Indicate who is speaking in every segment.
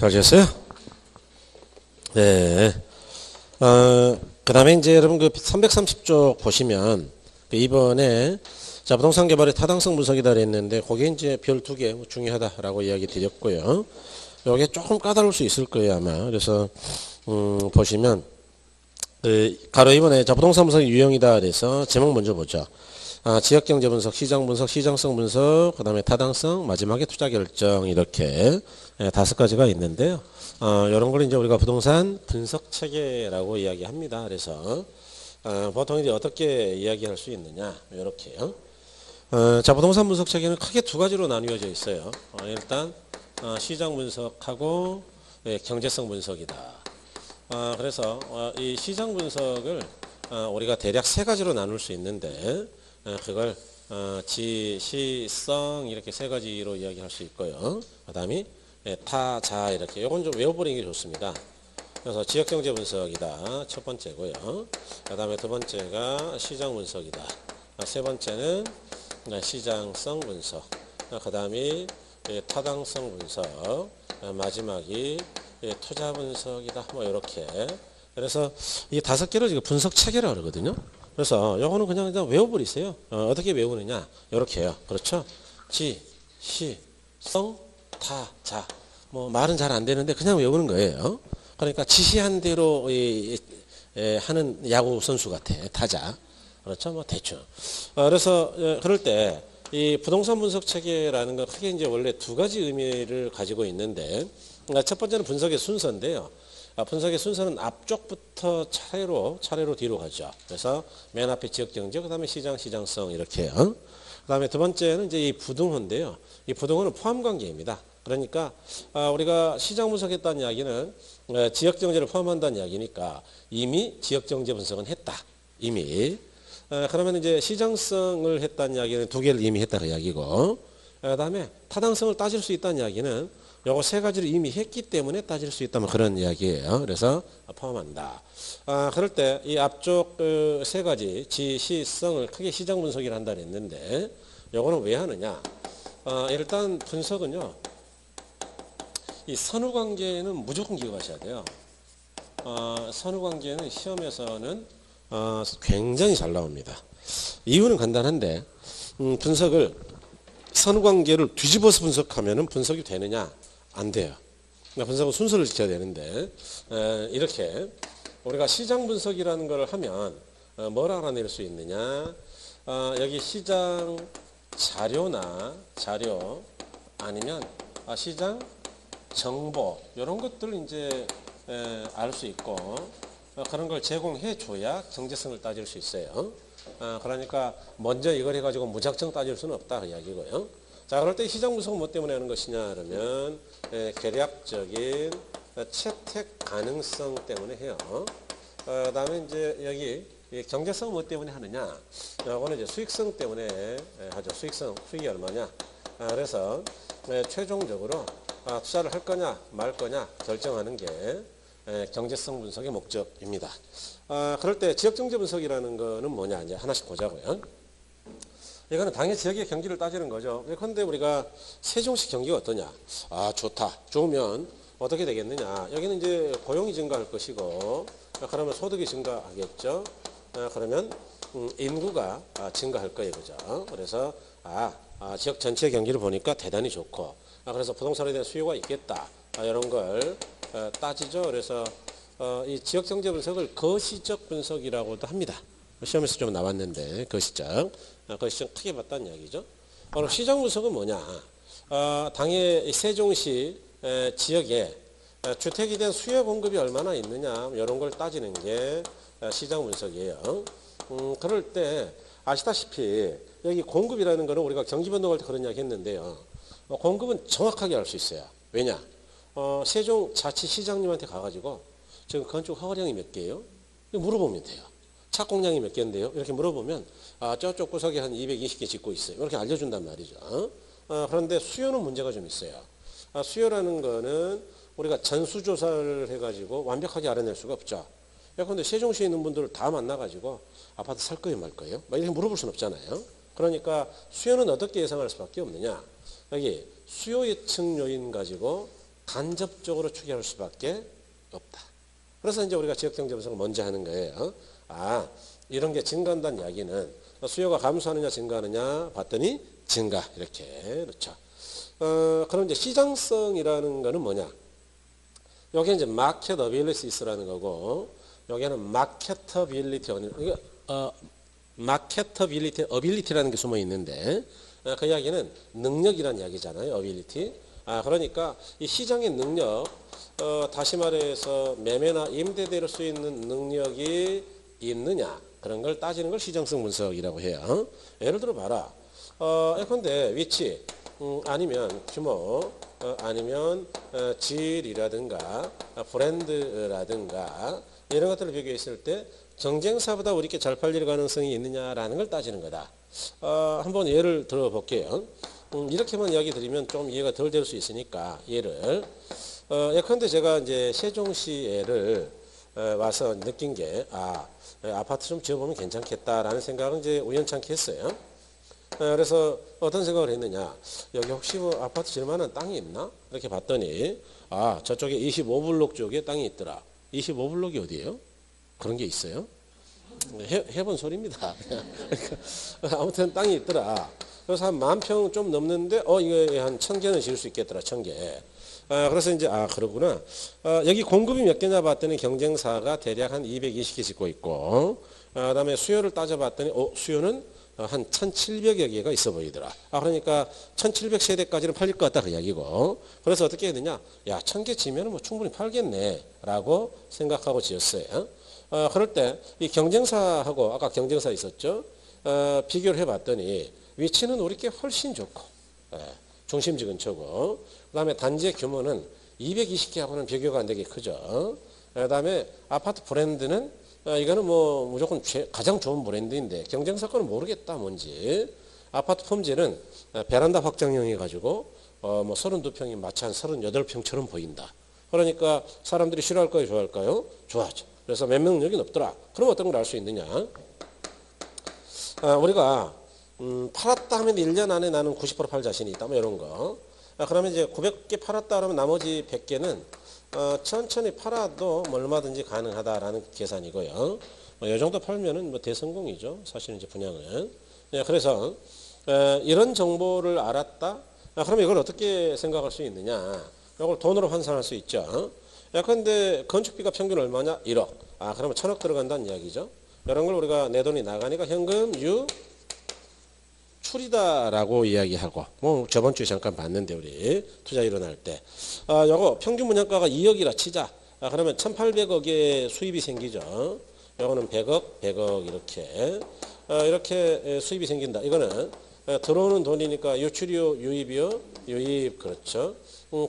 Speaker 1: 잘 지냈어요? 네. 그 다음에 이제 여러분 그 330쪽 보시면 이번에 자, 부동산 개발의 타당성 분석이다 그랬는데 그게 이제 별 2개 중요하다라고 이야기 드렸고요. 요게 조금 까다로울 수 있을 거예요, 아마. 그래서, 보시면, 가로 이번에 자, 부동산 분석이 유형이다 그래서 제목 먼저 보죠. 지역경제 분석, 시장 분석, 시장성 분석, 그 다음에 타당성, 마지막에 투자 결정, 이렇게 5가지가 있는데요. 이런 걸 이제 우리가 부동산 분석 체계라고 이야기합니다. 그래서, 보통 이제 어떻게 이야기할 수 있느냐, 이렇게요. 자, 부동산 분석 체계는 크게 2가지로 나뉘어져 있어요. 일단, 시장 분석하고 경제성 분석이다. 그래서 이 시장 분석을 우리가 대략 3가지로 나눌 수 있는데, 그걸 지, 시, 성 이렇게 3가지로 이야기할 수 있고요. 그 다음에 타, 자 이렇게 요건 좀 외워버리는 게 좋습니다. 그래서 지역경제 분석이다 첫 번째고요. 그 다음에 2번째가 시장 분석이다. 3번째는 시장성 분석. 그 다음에 타당성 분석. 마지막이 투자 분석이다. 뭐 이렇게. 그래서 이 5개를 지금 분석 체계라고 그러거든요. 그래서 요거는 그냥 외워버리세요. 어떻게 외우느냐? 이렇게요. 그렇죠? 지, 시, 성, 타, 자. 뭐 말은 잘 안 되는데 그냥 외우는 거예요. 그러니까 지시한 대로 하는 야구 선수 같아. 타자. 그렇죠? 뭐 대충. 그래서 그럴 때 이 부동산 분석 체계라는 건 크게 이제 원래 2가지 의미를 가지고 있는데, 첫 번째는 분석의 순서인데요. 분석의 순서는 앞쪽부터 차례로 뒤로 가죠. 그래서 맨 앞에 지역경제, 그 다음에 시장, 시장성 이렇게요. 그 다음에 2번째는 이제 이 부등호인데요. 이 부등호는 포함관계입니다. 그러니까 우리가 시장 분석했다는 이야기는 지역경제를 포함한다는 이야기니까 이미 지역경제 분석은 했다. 이미. 그러면 이제 시장성을 했다는 이야기는 2개를 이미 했다는 이야기고, 그 다음에 타당성을 따질 수 있다는 이야기는 요거 3가지를 이미 했기 때문에 따질 수 있다면 그런 이야기예요. 그래서 포함한다. 그럴 때 이 앞쪽 3가지 지, 시, 성을 크게 시장 분석이라 한다 그랬는데, 요거는 왜 하느냐? 일단 분석은요, 이 선후관계는 무조건 기억하셔야 돼요. 선후관계는 시험에서는 굉장히 잘 나옵니다. 이유는 간단한데, 분석을 선후관계를 뒤집어서 분석하면 분석이 되느냐? 안 돼요. 그러니까 분석은 순서를 지켜야 되는데, 이렇게 우리가 시장 분석이라는 걸 하면 뭐라 알아낼 수 있느냐? 여기 시장 자료 아니면 시장 정보 이런 것들을 이제 알 수 있고, 그런 걸 제공해 줘야 정제성을 따질 수 있어요. 그러니까 먼저 이걸 해가지고 무작정 따질 수는 없다 그 이야기고요. 자, 그럴 때 시장 분석은 뭐 때문에 하는 것이냐 그러면 계략적인 채택 가능성 때문에 해요. 그 다음에 이제 여기 경제성은 뭐 때문에 하느냐? 이거는 이제 수익성 때문에 하죠. 수익이 얼마냐? 그래서 최종적으로 투자를 할 거냐 말 거냐 결정하는 게 경제성 분석의 목적입니다. 그럴 때 지역경제 분석이라는 거는 뭐냐? 이제 하나씩 보자고요. 이거는 당의 지역의 경기를 따지는 거죠. 그런데 우리가 세종시 경기가 어떠냐? 좋다. 좋으면 어떻게 되겠느냐? 여기는 이제 고용이 증가할 것이고, 그러면 소득이 증가하겠죠. 그러면 인구가 증가할 거예요, 그죠? 그래서 지역 전체 경기를 보니까 대단히 좋고, 그래서 부동산에 대한 수요가 있겠다. 이런 걸 따지죠. 그래서 이 지역 경제 분석을 거시적 분석이라고도 합니다. 시험에서 좀 나왔는데 거시적 크게 봤다는 이야기죠. 그럼 시장 분석은 뭐냐? 당의 세종시 지역에 주택에 대한 수요 공급이 얼마나 있느냐 이런 걸 따지는 게 시장 분석이에요. 그럴 때 아시다시피 여기 공급이라는 거는 우리가 경기 변동할 때 그런 이야기 했는데요. 공급은 정확하게 알 수 있어요. 왜냐? 세종자치시장님한테 가가지고 지금 건축 허가량이 몇 개예요? 물어보면 돼요. 착공량이 몇 개인데요? 이렇게 물어보면 저쪽 구석에 한 220개 짓고 있어요. 이렇게 알려준단 말이죠. 그런데 수요는 문제가 좀 있어요. 수요라는 거는 우리가 전수조사를 해가지고 완벽하게 알아낼 수가 없죠. 그런데 세종시에 있는 분들을 다 만나가지고 아파트 살 거예요 말 거예요? 이렇게 물어볼 수는 없잖아요. 그러니까 수요는 어떻게 예상할 수밖에 없느냐. 여기 수요 예측 요인 가지고 간접적으로 추계할 수밖에 없다. 그래서 이제 우리가 지역경제 분석을 먼저 하는 거예요. 아, 이런 게 증가한다는 이야기는 수요가 감소하느냐 증가하느냐 봤더니 증가 이렇게 그렇죠. 그럼 이제 시장성이라는 거는 뭐냐? 여기 이제 마켓 어빌리티스라는 거고 여기는 마케터빌리티 이게 마케터빌리티 어빌리티라는 게 숨어 있는데 그 이야기는 능력이라는 이야기잖아요. 어빌리티. 그러니까 이 시장의 능력 다시 말해서 매매나 임대될 수 있는 능력이 있느냐 그런 걸 따지는 걸 시장성 분석이라고 해요. 예를 들어 봐라. 예컨대 위치 아니면 규모 아니면 질이라든가 브랜드라든가 이런 것들을 비교했을 때 경쟁사보다 우리께 잘 팔릴 가능성이 있느냐라는 걸 따지는 거다. 한번 예를 들어 볼게요. 이렇게만 이야기 드리면 좀 이해가 덜 될 수 있으니까 예를 예컨대 제가 이제 세종시에를 와서 느낀 게 아파트 좀 지어보면 괜찮겠다라는 생각은 이제 우연찮게 했어요. 그래서 어떤 생각을 했느냐, 여기 혹시 뭐 아파트 지을 만한 땅이 있나 이렇게 봤더니 저쪽에 25블록 쪽에 땅이 있더라. 25블록이 어디예요? 그런 게 있어요? 해본 소리입니다. 그러니까 아무튼 땅이 있더라. 그래서 한 10,000평 좀 넘는데 이거 한 1,000개는 지을 수 있겠더라. 1,000개. 그래서 이제 그러구나. 여기 공급이 몇 개냐 봤더니 경쟁사가 대략 한 220개 짓고 있고 그다음에 수요를 따져봤더니 수요는 한 1,700여 개가 있어 보이더라. 그러니까 1,700세대까지는 팔릴 것 같다 그 이야기고. 그래서 어떻게 해야 되냐? 1,000개 지면 뭐 충분히 팔겠네라고 생각하고 지었어요. 그럴 때 이 경쟁사하고 아까 경쟁사 있었죠? 비교를 해봤더니 위치는 우리께 훨씬 좋고 중심지 근처고 그다음에 단지의 규모는 220개하고는 비교가 안 되게 크죠. 그다음에 아파트 브랜드는 이거는 뭐 무조건 가장 좋은 브랜드인데 경쟁사 거는 모르겠다 뭔지. 아파트 품질은 베란다 확장형이 가지고 뭐 32평이 마치 한 38평처럼 보인다. 그러니까 사람들이 싫어할까요 좋아할까요? 좋아하죠. 그래서 면역력이 높더라. 그럼 어떤 걸 알 수 있느냐? 우리가 팔았다 하면 1년 안에 나는 90% 팔 자신이 있다 뭐 이런 거. 그러면 이제 900개 팔았다 그러면 나머지 100개는 천천히 팔아도 뭐 얼마든지 가능하다라는 계산이고요. 이 정도 팔면은 뭐 대성공이죠. 사실은 이제 분양은. 그래서 이런 정보를 알았다. 그러면 이걸 어떻게 생각할 수 있느냐? 이걸 돈으로 환산할 수 있죠. 근데 건축비가 평균 얼마냐? 1억. 그러면 1,000억 들어간다는 이야기죠. 이런 걸 우리가 내 돈이 나가니까 현금 유출이다라고 이야기하고, 뭐 저번 주에 잠깐 봤는데 우리 투자 일어날 때, 요거 평균 분양가가 2억이라 치자. 그러면 1,800억의 수입이 생기죠. 요거는 100억, 100억 이렇게 수입이 생긴다. 이거는 들어오는 돈이니까 유출이요, 유입이요, 유입 그렇죠.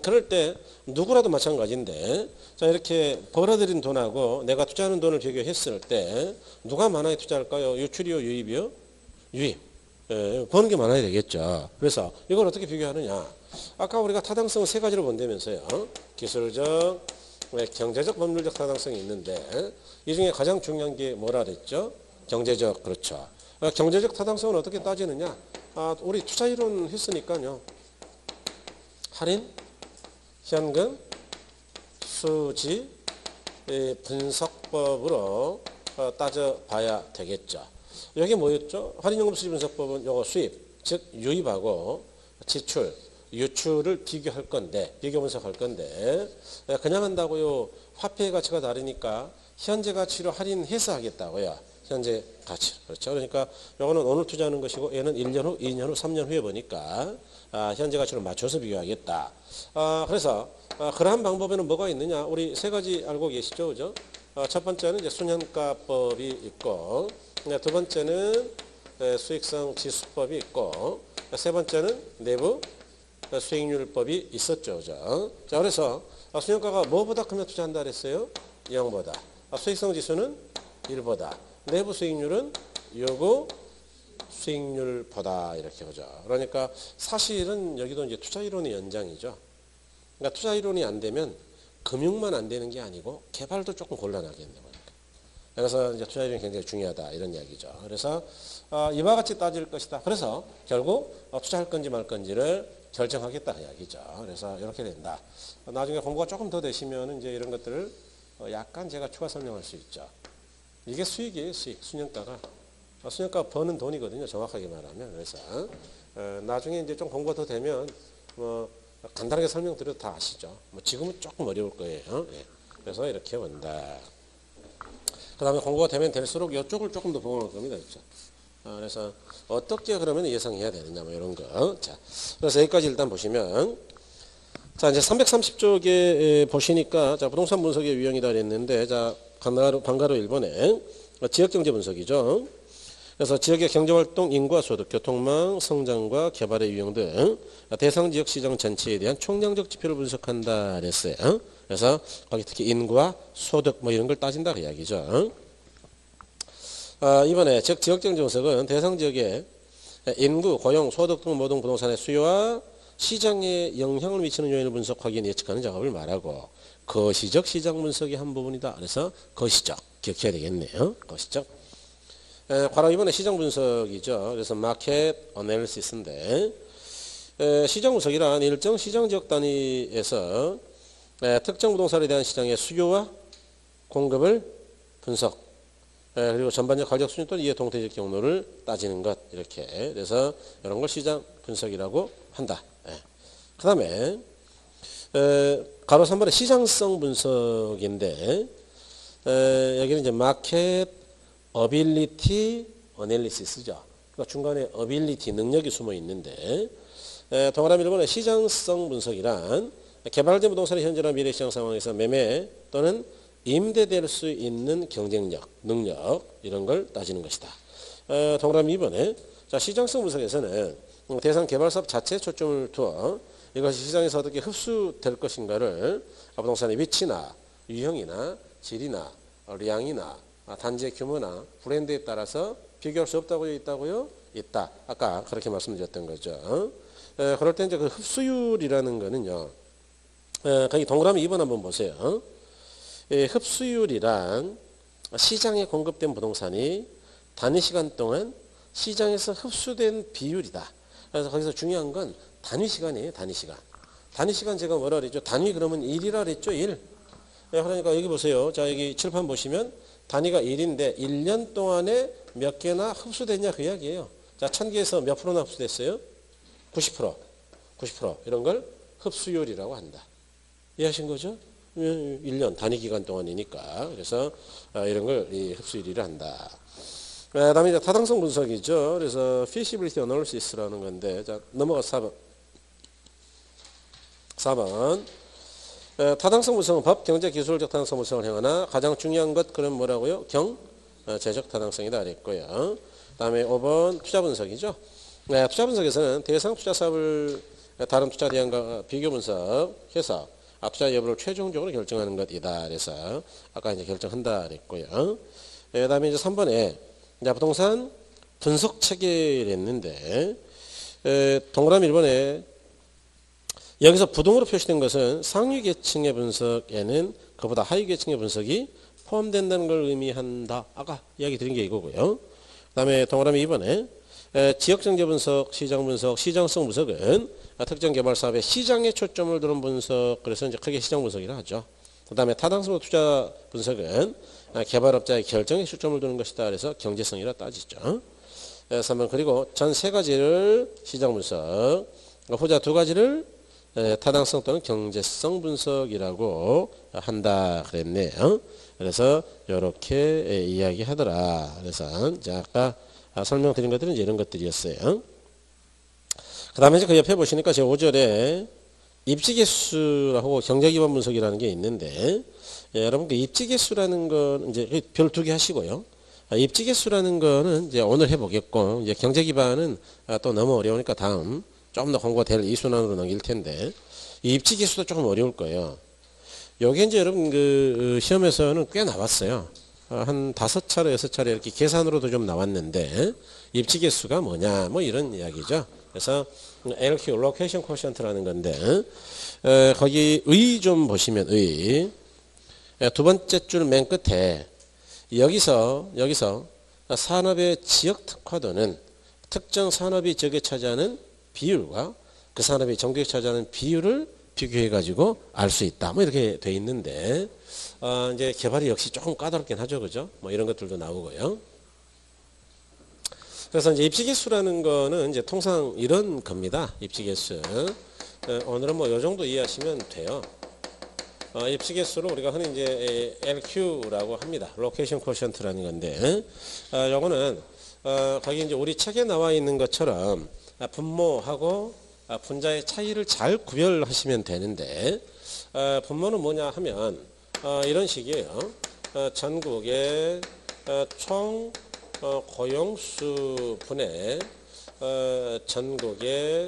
Speaker 1: 그럴 때 누구라도 마찬가지인데 자 이렇게 벌어들인 돈하고 내가 투자하는 돈을 비교했을 때 누가 많아야 투자할까요? 유출이요, 유입이요? 유입. 버는 게 많아야 되겠죠. 그래서 이걸 어떻게 비교하느냐? 아까 우리가 타당성을 세 가지로 본다면서요. 기술적, 경제적, 법률적 타당성이 있는데 이 중에 가장 중요한 게 뭐라 그랬죠? 경제적. 그렇죠. 경제적 타당성은 어떻게 따지느냐? 우리 투자 이론 했으니까요. 할인, 현금, 수지, 분석법으로 따져봐야 되겠죠. 여기 뭐였죠? 할인연금 수지 분석법은 요거 수입, 즉 유입하고 지출, 유출을 비교할 건데, 비교 분석할 건데 그냥 한다고요. 화폐의 가치가 다르니까 현재 가치로 할인해서 하겠다고요. 현재 가치. 그렇죠. 그러니까 요거는 오늘 투자하는 것이고 얘는 1년 후, 2년 후, 3년 후에 보니까 현재 가치로 맞춰서 비교하겠다. 그래서 그러한 방법에는 뭐가 있느냐? 우리 세 가지 알고 계시죠? 그죠? 첫 번째는 이제 순현가법이 있고 두 번째는 수익성 지수법이 있고 세 번째는 내부 수익률법이 있었죠. 그죠? 자, 그래서 순현가가 뭐보다 크면 투자한다 그랬어요? 0보다. 수익성 지수는 1보다. 내부 수익률은 요구 수익률보다 이렇게 보죠. 그러니까 사실은 여기도 이제 투자 이론의 연장이죠. 그러니까 투자 이론이 안 되면 금융만 안 되는 게 아니고 개발도 조금 곤란하겠네요. 그래서 이제 투자 이론이 굉장히 중요하다 이런 이야기죠. 그래서 이와 같이 따질 것이다. 그래서 결국 투자할 건지 말 건지를 결정하겠다 이야기죠. 그래서 이렇게 된다. 나중에 공부가 조금 더 되시면 이제 이런 것들을 약간 제가 추가 설명할 수 있죠. 이게 수익이에요, 수익. 순영가가. 순영가가 버는 돈이거든요, 정확하게 말하면. 그래서 나중에 이제 좀 공부가 더 되면 뭐 간단하게 설명드려도 다 아시죠. 뭐 지금은 조금 어려울 거예요. 예. 그래서 이렇게 본다. 그 다음에 공부가 되면 될수록 이쪽을 조금 더 보고 올 겁니다. 그렇죠? 그래서 어떻게 그러면 예상해야 되느냐 뭐 이런 거. 자, 그래서 여기까지 일단 보시면 자 이제 330쪽에 보시니까 자 부동산 분석의 유형이다 그랬는데 자 방가로 1번에 지역경제 분석이죠. 그래서 지역의 경제활동, 인구와 소득, 교통망, 성장과 개발의 유형 등 대상 지역 시장 전체에 대한 총량적 지표를 분석한다 그랬어요. 그래서 거기 특히 인구와 소득 뭐 이런 걸 따진다 그 이야기죠. 이번에 지역경제 분석은 대상 지역의 인구, 고용, 소득 등 모든 부동산의 수요와 시장에 영향을 미치는 요인을 분석하기 위해 예측하는 작업을 말하고 거시적 시장 분석의 한 부분이다. 그래서 거시적 기억해야 되겠네요. 거시적. 바로 이번에 시장 분석이죠. 그래서 마켓 어널리시스인데 시장 분석이란 일정 시장 지역 단위에서 특정 부동산에 대한 시장의 수요와 공급을 분석 그리고 전반적 가격 수준 또는 이해 동태적 경로를 따지는 것 이렇게 그래서 이런 걸 시장 분석이라고 한다. 그 다음에 가로 3번의 시장성 분석인데 여기는 이제 마켓 어빌리티 어널리시스죠. 그러니까 중간에 어빌리티 능력이 숨어 있는데 동그라미 1번의 시장성 분석이란 개발된 부동산의 현재나 미래 시장 상황에서 매매 또는 임대될 수 있는 경쟁력, 능력 이런 걸 따지는 것이다. 동그라미 2번에 자 시장성 분석에서는 대상 개발 사업 자체에 초점을 두어 이것이 시장에서 어떻게 흡수될 것인가를 부동산의 위치나 유형이나 질이나 량이나 단지의 규모나 브랜드에 따라서 비교할 수 없다고 있다고요? 있다. 아까 그렇게 말씀드렸던 거죠. 그럴 때 이제 그 흡수율이라는 거는요. 거기 동그라미 2번 한번 보세요. 흡수율이란 시장에 공급된 부동산이 단위 시간 동안 시장에서 흡수된 비율이다. 그래서 거기서 중요한 건 단위 시간이에요. 단위 시간. 단위 시간 제가 뭐라 그랬죠? 단위 그러면 1이라 그랬죠? 1. 그러니까 여기 보세요. 자 여기 칠판 보시면 단위가 1인데 1년 동안에 몇 개나 흡수됐냐 그 이야기예요. 자 1000개에서 몇 프로나 흡수됐어요? 90%. 90% 이런 걸 흡수율이라고 한다. 이해하신 거죠? 1년 단위 기간 동안이니까 그래서 이런 걸 흡수율이라 한다. 그다음에 이제 타당성 분석이죠. 그래서 feasibility analysis라는 건데 자 넘어가 4번 타당성 분석은 법, 경제, 기술적 타당성 분석을 행하나 가장 중요한 것 그럼 뭐라고요? 경제적 타당성이다 그랬고요. 그다음에 5번 투자 분석이죠. 투자 분석에서는 대상 투자 사업을 다른 투자 대안과 비교 분석해서 투자 여부를 최종적으로 결정하는 것이다. 그래서 아까 이제 결정한다 그랬고요. 그다음에 이제 3번에 부동산 분석 체계를 했는데 동그라미 1번에 여기서 부동으로 표시된 것은 상위 계층의 분석에는 그보다 하위 계층의 분석이 포함된다는 걸 의미한다. 아까 이야기 드린 게 이거고요. 그 다음에 동그라미 2번에 지역경제 분석, 시장 분석, 시장성 분석은 특정 개발 사업의 시장에 초점을 두는 분석, 그래서 이제 크게 시장 분석이라 하죠. 그 다음에 타당성 투자 분석은 개발업자의 결정에 초점을 두는 것이다. 그래서 경제성이라 따지죠. 3번 그리고 전 세 가지를 시장 분석, 후자 두 가지를 타당성 또는 경제성 분석이라고 한다 그랬네요. 그래서 이렇게 이야기하더라. 그래서 이제 아까 설명드린 것들은 이제 이런 것들이었어요. 그 다음에 이제 그 옆에 보시니까 제 5절에 입지개수라고 경제기반 분석이라는 게 있는데 여러분 그 입지개수라는 건 이제 별 2개 하시고요. 입지개수라는 거는 이제 오늘 해보겠고 이제 경제기반은 또 너무 어려우니까 다음 조금 더 공부가 될 이순환으로 넘길 텐데 이 입지개수도 조금 어려울 거예요. 요게 이제 여러분 그 시험에서는 꽤 나왔어요. 한 5차례 6차례 이렇게 계산으로도 좀 나왔는데 입지개수가 뭐냐 뭐 이런 이야기죠. 그래서 LQ 로케이션 코션트라는 건데 거기 의 좀 보시면 의 두 번째 줄 맨 끝에 여기서 산업의 지역 특화도는 특정 산업이 적에 차지하는 비율과 그 산업이 전국에 차지하는 비율을 비교해 가지고 알 수 있다. 뭐 이렇게 돼 있는데 이제 개발이 역시 조금 까다롭긴 하죠, 그죠? 뭐 이런 것들도 나오고요. 그래서 이제 입시계수라는 거는 이제 통상 이런 겁니다. 입시계수. 오늘은 뭐 요 정도 이해하시면 돼요. 입시계수로 우리가 흔히 이제 LQ라고 합니다. 로케이션 쿼션트라는 건데, 요거는 거기 이제 우리 책에 나와 있는 것처럼 분모하고 분자의 차이를 잘 구별하시면 되는데, 분모는 뭐냐 하면 이런 식이에요. 전국의 총 고용수 분의 전국의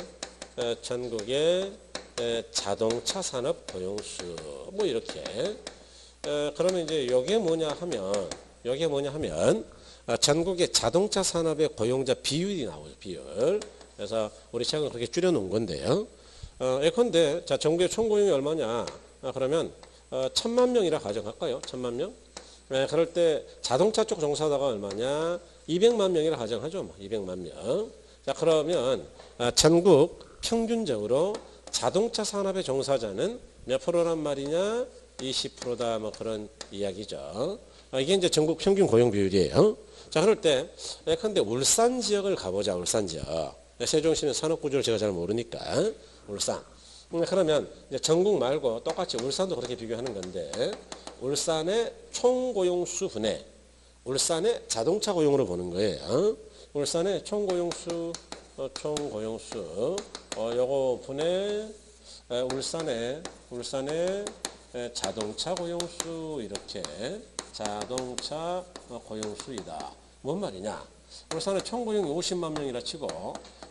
Speaker 1: 자동차 산업 고용수 뭐 이렇게. 그러면 이제 요게 뭐냐 하면 전국의 자동차 산업의 고용자 비율이 나오죠. 비율. 그래서 우리 책은 그렇게 줄여 놓은 건데요. 예컨대 자 전국의 총 고용이 얼마냐? 그러면 1000만 명이라 가정할까요? 1000만 명? 그럴 때 자동차 쪽 종사자가 얼마냐? 200만 명이라 가정하죠. 뭐 200만 명. 자 그러면 전국 평균적으로 자동차 산업의 종사자는 몇 프로란 말이냐? 20%다. 뭐 그런 이야기죠. 이게 이제 전국 평균 고용 비율이에요. 자 그럴 때 예컨대 울산 지역을 가보자. 울산 지역. 세종시는 산업 구조를 제가 잘 모르니까 울산. 그러면 이제 전국 말고 똑같이 울산도 그렇게 비교하는 건데 울산의 총 고용수 분의 울산의 자동차 고용으로 보는 거예요. 울산의 총 고용수 요거 분의 울산의 자동차 고용수 이렇게 자동차 고용수이다. 뭔 말이냐? 울산의 총 고용이 50만 명이라 치고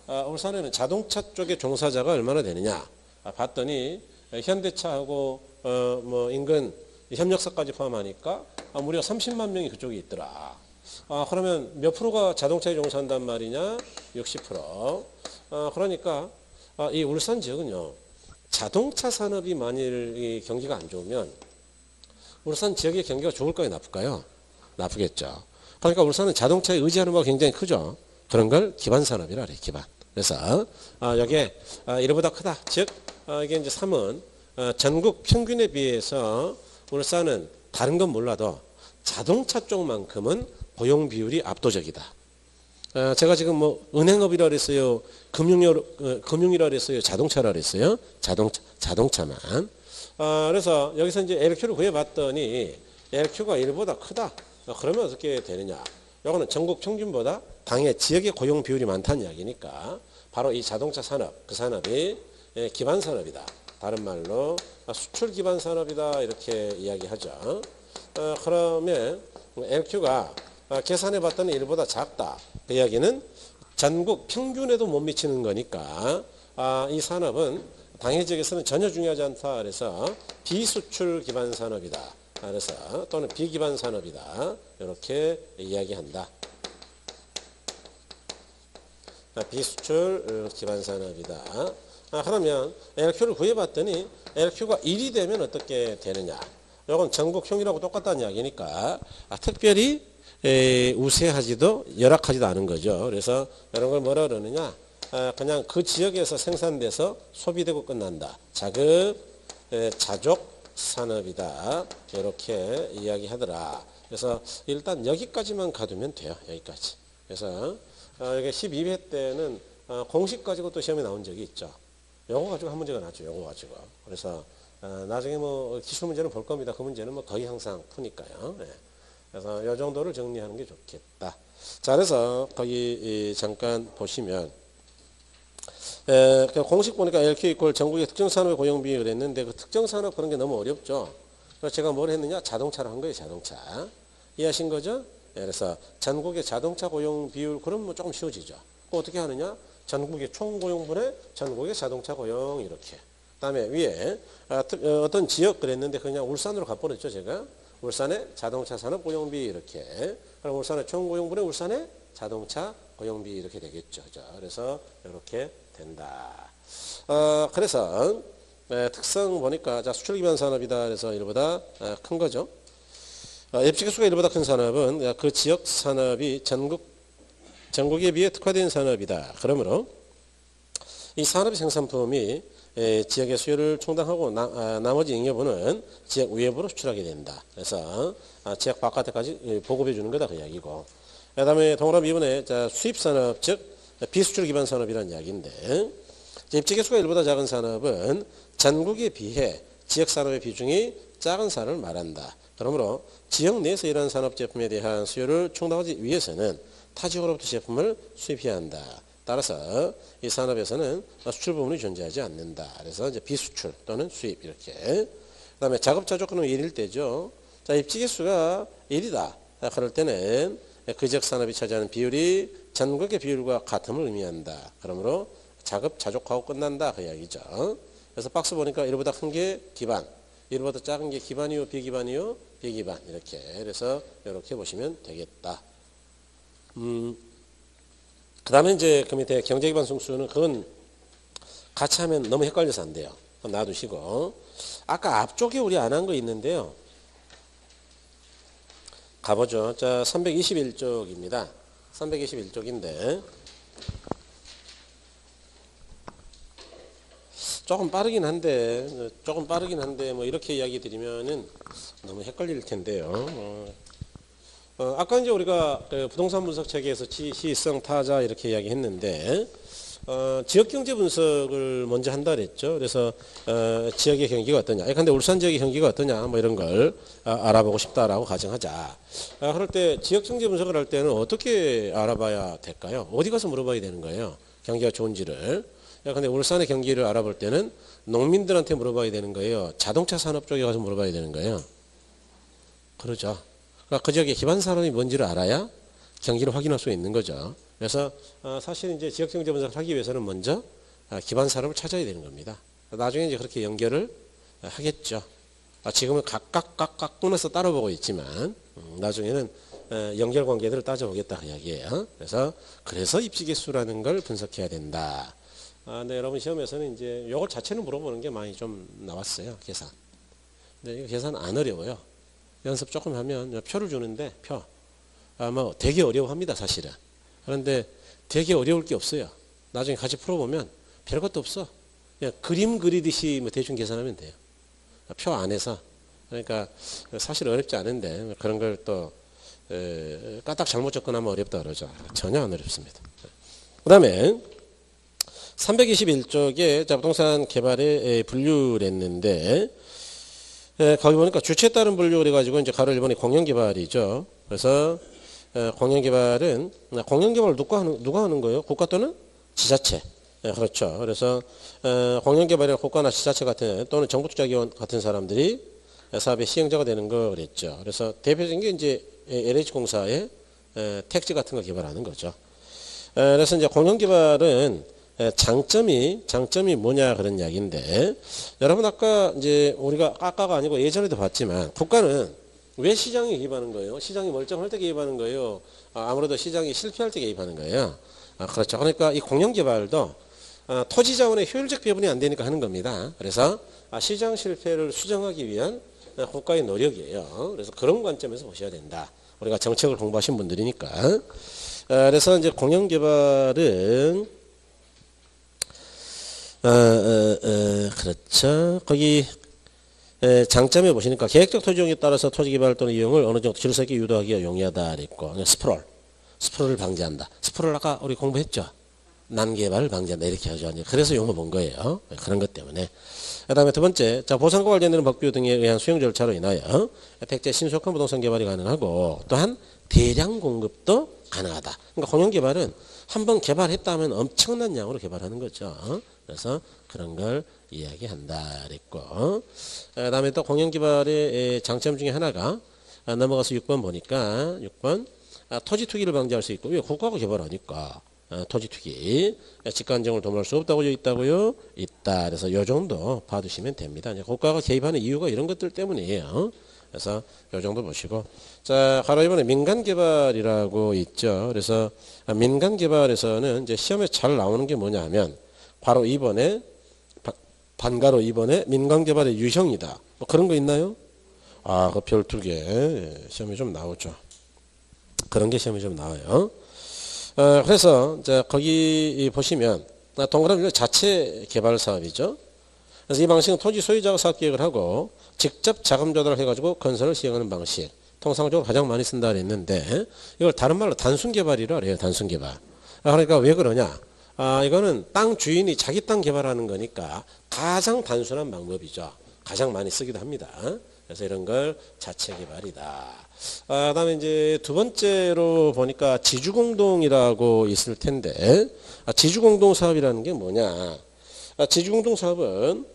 Speaker 1: 울산에는 자동차 쪽의 종사자가 얼마나 되느냐? 봤더니 현대차하고 뭐 인근 협력사까지 포함하니까 무려 30만 명이 그쪽에 있더라. 그러면 몇 프로가 자동차에 종사한단 말이냐? 60%. 그러니까 이 울산 지역은요. 자동차 산업이 만일 이 경기가 안 좋으면 울산 지역의 경기가 좋을까요? 나쁠까요? 나쁘겠죠. 그러니까 울산은 자동차에 의지하는 바가 굉장히 크죠. 그런 걸 기반 산업이라 그래. 기반. 그래서 여기에 이거보다 크다. 즉 이게 이제 3은 전국 평균에 비해서 울산은 다른 건 몰라도 자동차 쪽만큼은 고용 비율이 압도적이다. 제가 지금 뭐 은행업이라 그랬어요. 금융이라 그랬어요. 자동차라 그랬어요. 자동차만. 그래서 여기서 이제 LQ를 구해봤더니 LQ가 1보다 크다. 그러면 어떻게 되느냐? 이거는 전국 평균보다 당해 지역의 고용 비율이 많다는 이야기니까 바로 이 자동차 산업, 그 산업이 기반 산업이다. 다른 말로 수출 기반 산업이다. 이렇게 이야기하죠. 그러면 LQ가 계산해 봤더니 1보다 작다. 그 이야기는 전국 평균에도 못 미치는 거니까 이 산업은 당해 지역에서는 전혀 중요하지 않다. 그래서 비수출 기반 산업이다. 그래서 또는 비기반 산업이다. 이렇게 이야기한다. 비수출 기반 산업이다. 그러면 LQ를 구해봤더니 LQ가 1이 되면 어떻게 되느냐? 이건 전국형이라고 똑같다는 이야기니까 특별히 우세하지도 열악하지도 않은 거죠. 그래서 이런 걸 뭐라 그러느냐? 그냥 그 지역에서 생산돼서 소비되고 끝난다. 자족 산업이다. 이렇게 이야기하더라. 그래서 일단 여기까지만 가두면 돼요. 여기까지. 그래서 여기 12회 때는 공식 가지고 또 시험에 나온 적이 있죠. 요거 가지고 한 문제가 나왔죠. 요거 가지고. 그래서 나중에 뭐 기출 문제는 볼 겁니다. 그 문제는 뭐 거의 항상 푸니까요. 네. 그래서 요 정도를 정리하는 게 좋겠다. 자, 그래서 거기 잠깐 보시면 공식 보니까 LQ 이퀄 전국의 특정 산업의 고용 비율 그랬는데 그 특정 산업 그런 게 너무 어렵죠. 그래서 제가 뭘 했느냐? 자동차로 한 거예요. 자동차. 이해하신 거죠? 네, 그래서 전국의 자동차 고용 비율 그럼 뭐 조금 쉬워지죠. 어떻게 하느냐? 전국의 총 고용분의 전국의 자동차 고용 이렇게. 그다음에 위에 어떤 지역 그랬는데 그냥 울산으로 가버렸죠. 제가. 울산의 자동차 산업 고용비 이렇게. 그럼 울산의 총 고용분의 울산의 자동차 고용비 이렇게 되겠죠. 그래서 이렇게 된다. 그래서 특성 보니까 자 수출 기반 산업이다. 그래서 이보다 큰 거죠. 입지계수가 1보다 큰 산업은 그 지역 산업이 전국에 비해 특화된 산업이다. 그러므로 이 산업의 생산품이 지역의 수요를 충당하고 나머지 잉여분은 지역 외부로 수출하게 된다. 그래서 지역 바깥에까지 보급해 주는 거다 그 이야기고. 그다음에 동그라미 2번에 수입산업 즉 비수출 기반 산업이라는 이야기인데 입지개수가 1보다 작은 산업은 전국에 비해 지역 산업의 비중이 작은 산업을 말한다. 그러므로 지역 내에서 일하는 산업 제품에 대한 수요를 충당하기 위해서는 타 지역으로부터 제품을 수입해야 한다. 따라서 이 산업에서는 수출 부분이 존재하지 않는다. 그래서 이제 비수출 또는 수입 이렇게. 그다음에 작업자조건은 1일 때죠. 자, 입지개수가 1이다. 그럴 때는 그 지역 산업이 차지하는 비율이 전국의 비율과 같음을 의미한다. 그러므로 작업 자족하고 끝난다 그 이야기죠. 그래서 박스 보니까 1보다 큰 게 기반, 1보다 작은 게 기반이요, 비기반이요, 비기반 이렇게. 그래서 이렇게 보시면 되겠다. 그 다음에 이제 그 밑에 경제기반 승수는 그건 같이 하면 너무 헷갈려서 안 돼요. 놔두시고. 아까 앞쪽에 우리 안 한 거 있는데요. 가보죠. 자, 321쪽입니다. 321쪽인데. 조금 빠르긴 한데 뭐 이렇게 이야기 드리면은 너무 헷갈릴 텐데요. 아까 이제 우리가 부동산 분석 체계에서 시성 타자 이렇게 이야기했는데 지역 경제 분석을 먼저 한다 그랬죠. 그래서 지역의 경기가 어떠냐. 근데 울산 지역의 경기가 어떠냐. 뭐 이런 걸 알아보고 싶다라고 가정하자. 그럴 때 지역 경제 분석을 할 때는 어떻게 알아봐야 될까요? 어디 가서 물어봐야 되는 거예요. 경기가 좋은지를. 근데 울산의 경기를 알아볼 때는 농민들한테 물어봐야 되는 거예요. 자동차 산업 쪽에 가서 물어봐야 되는 거예요. 그러죠. 그러니까 그 지역의 기반 산업이 뭔지를 알아야 경기를 확인할 수 있는 거죠. 그래서 사실 이제 지역 경제 분석을 하기 위해서는 먼저 기반 산업을 찾아야 되는 겁니다. 나중에 이제 그렇게 연결을 하겠죠. 지금은 각각 끊어서 따라보고 있지만 나중에는 연결 관계들을 따져보겠다 그 이야기예요. 그래서 입지개수라는 걸 분석해야 된다. 네, 여러분 시험에서는 이제 요거 자체는 물어보는 게 많이 좀 나왔어요. 계산. 근데 이거 계산 안 어려워요. 연습 조금 하면 표를 주는데 뭐 되게 어려워합니다 사실은. 그런데 되게 어려울 게 없어요. 나중에 같이 풀어보면 별것도 없어. 그냥 그림 그리듯이 뭐 대충 계산하면 돼요. 표 안에서. 그러니까 사실 어렵지 않은데 그런 걸 또 까딱 잘못 접근하면 어렵다 그러죠. 전혀 안 어렵습니다. 그 다음에 321쪽에 부동산 개발의 분류를 했는데 거기 보니까 주체에 따른 분류를 해가지고 이제 가로 1번이 공영개발이죠. 그래서 공영개발은 공영개발을 누가 하는 거예요? 국가 또는 지자체. 그렇죠. 그래서 공영개발이나 국가나 지자체 같은 또는 정부투자기관 같은 사람들이 사업의 시행자가 되는 거 그랬죠. 그래서 대표적인 게 이제 LH공사의 택지 같은 거 개발하는 거죠. 그래서 이제 공영개발은 장점이 뭐냐 그런 이야기인데 여러분 아까 이제 우리가 아까가 아니고 예전에도 봤지만 국가는 왜 시장에 개입하는 거예요? 시장이 멀쩡할 때 개입하는 거예요? 아무래도 시장이 실패할 때 개입하는 거예요. 그렇죠. 그러니까 이 공영개발도 토지 자원의 효율적 배분이 안 되니까 하는 겁니다. 그래서 시장 실패를 수정하기 위한 국가의 노력이에요. 그래서 그런 관점에서 보셔야 된다. 우리가 정책을 공부하신 분들이니까. 그래서 이제 공영개발은 그렇죠. 거기 장점에 보시니까 계획적 토지 이용에 따라서 토지 개발 또는 이용을 어느 정도 질서 있게 유도하기가 용이하다 그랬고 스프롤을 방지한다. 스프롤 아까 우리 공부했죠. 난개발을 방지한다 이렇게 하죠. 그래서 용어 본 거예요. 그런 것 때문에. 그 다음에 두 번째, 보상과 관련되는 법규 등에 의한 수용 절차로 인하여 택지의 신속한 부동산 개발이 가능하고 또한 대량 공급도 가능하다. 그러니까 공영개발은 한번 개발했다 하면 엄청난 양으로 개발하는 거죠. 그래서 그런 걸 이야기한다 그랬고 그 다음에 또 공영개발의 장점 중에 하나가 넘어가서 6번 보니까 6번 토지 투기를 방지할 수 있고 왜 국가가 개발하니까 토지 투기 집가 안정을 도모할 수 없다고 있다고요? 있다. 그래서 요 정도 봐두시면 됩니다. 국가가 개입하는 이유가 이런 것들 때문이에요. 그래서 요 정도 보시고 자 바로 이번에 민간개발이라고 있죠. 그래서 민간개발에서는 이제 시험에 잘 나오는 게 뭐냐 하면 바로 2번에 반가로 2번에 민간개발의 유형이다. 뭐 그런 거 있나요? 그 별 2개 시험에 좀 나오죠. 그런 게 시험에 좀 나와요. 그래서 이제 거기 보시면 동그라미 자체 개발 사업이죠. 그래서 이 방식은 토지 소유자가 사업 계획을 하고 직접 자금 조달을 해가지고 건설을 시행하는 방식. 통상적으로 가장 많이 쓴다 그랬는데 이걸 다른 말로 단순 개발이라 그래요. 단순 개발. 그러니까 왜 그러냐? 이거는 땅 주인이 자기 땅 개발하는 거니까 가장 단순한 방법이죠. 가장 많이 쓰기도 합니다. 그래서 이런 걸 자체 개발이다. 그다음에 이제 두 번째로 보니까 지주공동이라고 있을 텐데 지주공동 사업이라는 게 뭐냐? 지주공동 사업은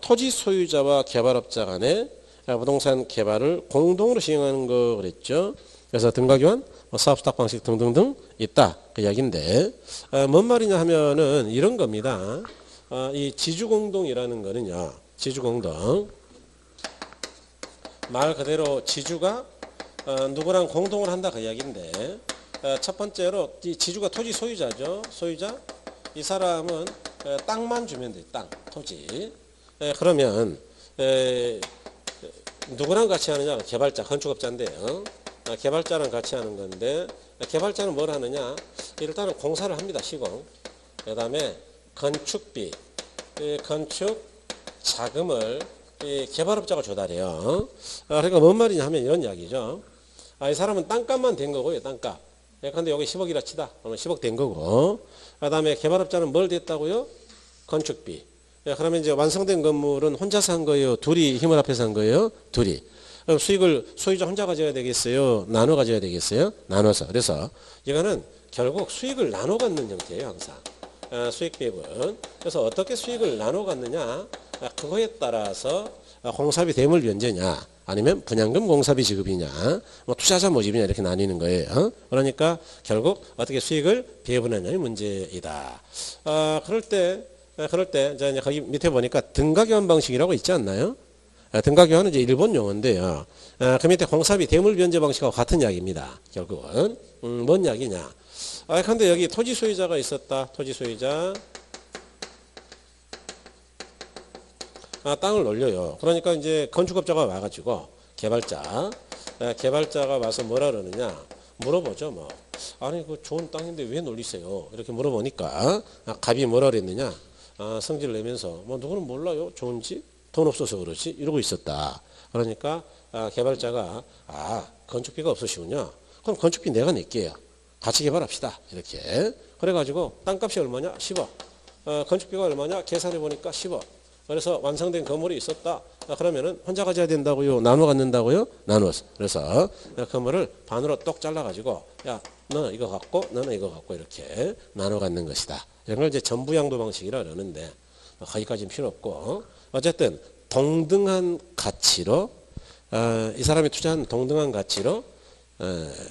Speaker 1: 토지 소유자와 개발업자 간의 부동산 개발을 공동으로 시행하는 거 그랬죠. 그래서 등가교환, 사업 수탁 방식 등등등 있다 그 이야기인데 뭔 말이냐 하면은 이런 겁니다. 이 지주공동이라는 거는요. 지주공동 말 그대로 지주가 누구랑 공동을 한다 그 이야기인데 첫 번째로 이 지주가 토지 소유자죠. 소유자 이 사람은 땅만 주면 돼. 땅, 토지. 그러면 누구랑 같이 하느냐? 개발자, 건축업자인데요. 개발자랑 같이 하는 건데 개발자는 뭘 하느냐? 일단은 공사를 합니다. 시공. 그 다음에 건축비, 건축 자금을 개발업자가 조달해요. 그러니까 뭔 말이냐 하면 이런 이야기죠. 이 사람은 땅값만 된 거고요. 땅값. 근데 여기 10억이라 치다. 그러면 10억 된 거고. 그 다음에 개발업자는 뭘 됐다고요? 건축비. 그러면 이제 완성된 건물은 혼자서 한 거예요? 둘이 힘을 합해서 한 거예요? 둘이. 그럼 수익을 소유자 혼자 가져야 되겠어요? 나눠 가져야 되겠어요? 나눠서. 그래서 이거는 결국 수익을 나눠 갖는 형태예요. 항상. 수익 배분. 그래서 어떻게 수익을 나눠 갖느냐? 그거에 따라서 공사비 대물 변제냐 아니면 분양금 공사비 지급이냐 뭐 투자자 모집이냐 이렇게 나뉘는 거예요. 그러니까 결국 어떻게 수익을 배분하냐의 문제이다. 그럴 때 이제 거기 밑에 보니까 등가교환 방식이라고 있지 않나요? 등가교환은 이제 일본 용어인데요. 그 밑에 공사비 대물 변제 방식하고 같은 이야기입니다. 결국은 뭔 이야기냐? 근데 여기 토지 소유자가 있었다. 토지 소유자. 땅을 놀려요. 그러니까 이제 건축업자가 와가지고 개발자가 와서 뭐라 그러느냐 물어보죠. 뭐 아니 그 좋은 땅인데 왜 놀리세요? 이렇게 물어보니까 갑이 뭐라 그랬느냐 성질을 내면서 뭐 누구는 몰라요. 좋은지 돈 없어서 그러지 이러고 있었다. 그러니까 개발자가 건축비가 없으시군요. 그럼 건축비 내가 낼게요. 같이 개발합시다. 이렇게 그래가지고 땅값이 얼마냐 10억. 건축비가 얼마냐 계산해 보니까 10억. 그래서 완성된 건물이 있었다. 그러면은 혼자 가져야 된다고요? 나눠 갖는다고요? 나누어서. 그래서 건물을 반으로 똑 잘라가지고 야, 너는 이거 갖고 너는 이거 갖고 이렇게 나눠 갖는 것이다. 이런 걸 이제 전부양도 방식이라 그러는데 거기까지는 필요 없고 어쨌든 동등한 가치로 이 사람이 투자한 동등한 가치로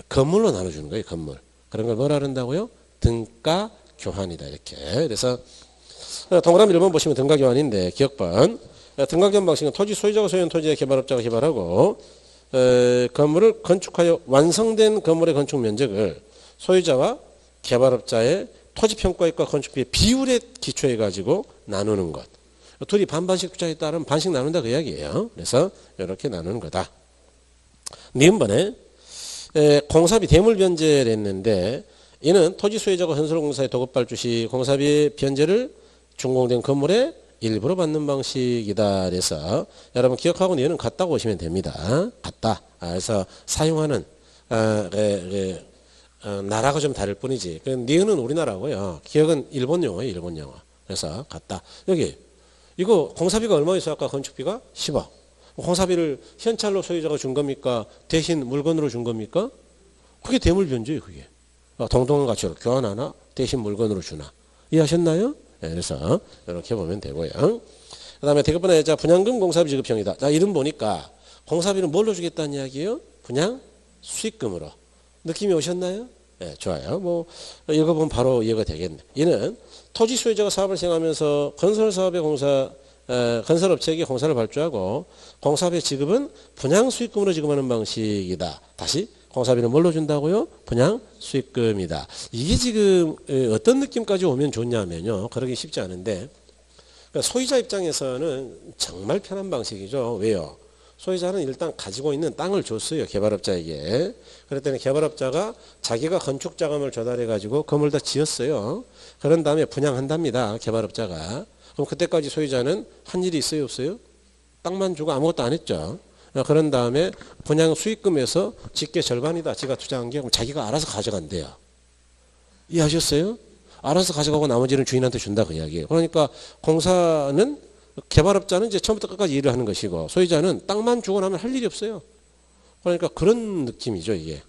Speaker 1: 건물로 나눠주는 거예요. 건물. 그런 걸 뭐라 그런다고요? 등가 교환이다. 이렇게. 그래서 동그라미 1번 보시면 등가교환인데 기억번 등가교환 방식은 토지 소유자가 소유한 토지의 개발업자가 개발하고 건물을 건축하여 완성된 건물의 건축 면적을 소유자와 개발업자의 토지평가액과 건축비의 비율에 기초해 가지고 나누는 것. 둘이 반반씩 투자에 따른 반씩 나눈다 그 이야기예요. 그래서 이렇게 나누는 거다. 니은번에 공사비 대물 변제를 했는데 이는 토지 소유자가 건설공사에 도급발주 시 공사비 변제를 준공된 건물의 일부로 받는 방식이다. 그래서 여러분 기억하고 얘는 같다고 보시면 됩니다. 같다. 그래서 사용하는 나라가 좀 다를 뿐이지. 니은은 우리나라고요. 기억은 일본 용어예요. 일본 용어. 그래서 같다. 여기 이거 공사비가 얼마였어요? 아까 건축비가 10억. 공사비를 현찰로 소유자가 준 겁니까? 대신 물건으로 준 겁니까? 그게 대물 변제예요. 그게. 동등한 가치로 교환하나 대신 물건으로 주나. 이해하셨나요? 그래서 이렇게 보면 되고요. 그 다음에 대급번에 분양금 공사비 지급형이다. 자, 이름 보니까 공사비는 뭘로 주겠다는 이야기예요? 분양 수익금으로. 느낌이 오셨나요? 네, 좋아요. 뭐 읽어보면 바로 이해가 되겠네. 이는 토지 소유자가 사업을 시행하면서 건설사업의 건설업체에게 공사를 발주하고 공사비 지급은 분양 수익금으로 지급하는 방식이다. 다시 공사비는 뭘로 준다고요? 분양 수익금이다. 이게 지금 어떤 느낌까지 오면 좋냐면요. 그러기 쉽지 않은데 그러니까 소유자 입장에서는 정말 편한 방식이죠. 왜요? 소유자는 일단 가지고 있는 땅을 줬어요. 개발업자에게. 그랬더니 개발업자가 자기가 건축 자금을 조달해 가지고 건물 다 지었어요. 그런 다음에 분양한답니다. 개발업자가. 그럼 그때까지 소유자는 한 일이 있어요, 없어요? 땅만 주고 아무것도 안 했죠. 그런 다음에 분양 수익금에서 직계 절반이다. 지가 투자한 게 그럼 자기가 알아서 가져간대요. 이해하셨어요? 알아서 가져가고 나머지는 주인한테 준다 그 이야기예요. 그러니까 공사는 개발업자는 이제 처음부터 끝까지 일을 하는 것이고 소유자는 땅만 주고 나면 할 일이 없어요. 그러니까 그런 느낌이죠 이게.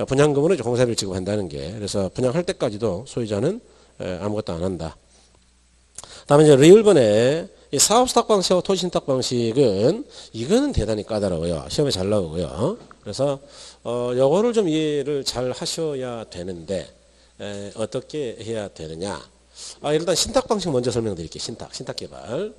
Speaker 1: 분양금으로 이제 공사비를 지급한다는 게. 그래서 분양할 때까지도 소유자는 아무것도 안 한다. 다음에 이제 르율번의 이 사업수탁 방식하고 토지신탁 방식은 이거는 대단히 까다로워요. 시험에 잘 나오고요. 그래서 요거를 좀 이해를 잘 하셔야 되는데 어떻게 해야 되느냐. 일단 신탁 방식 먼저 설명드릴게요. 신탁 개발.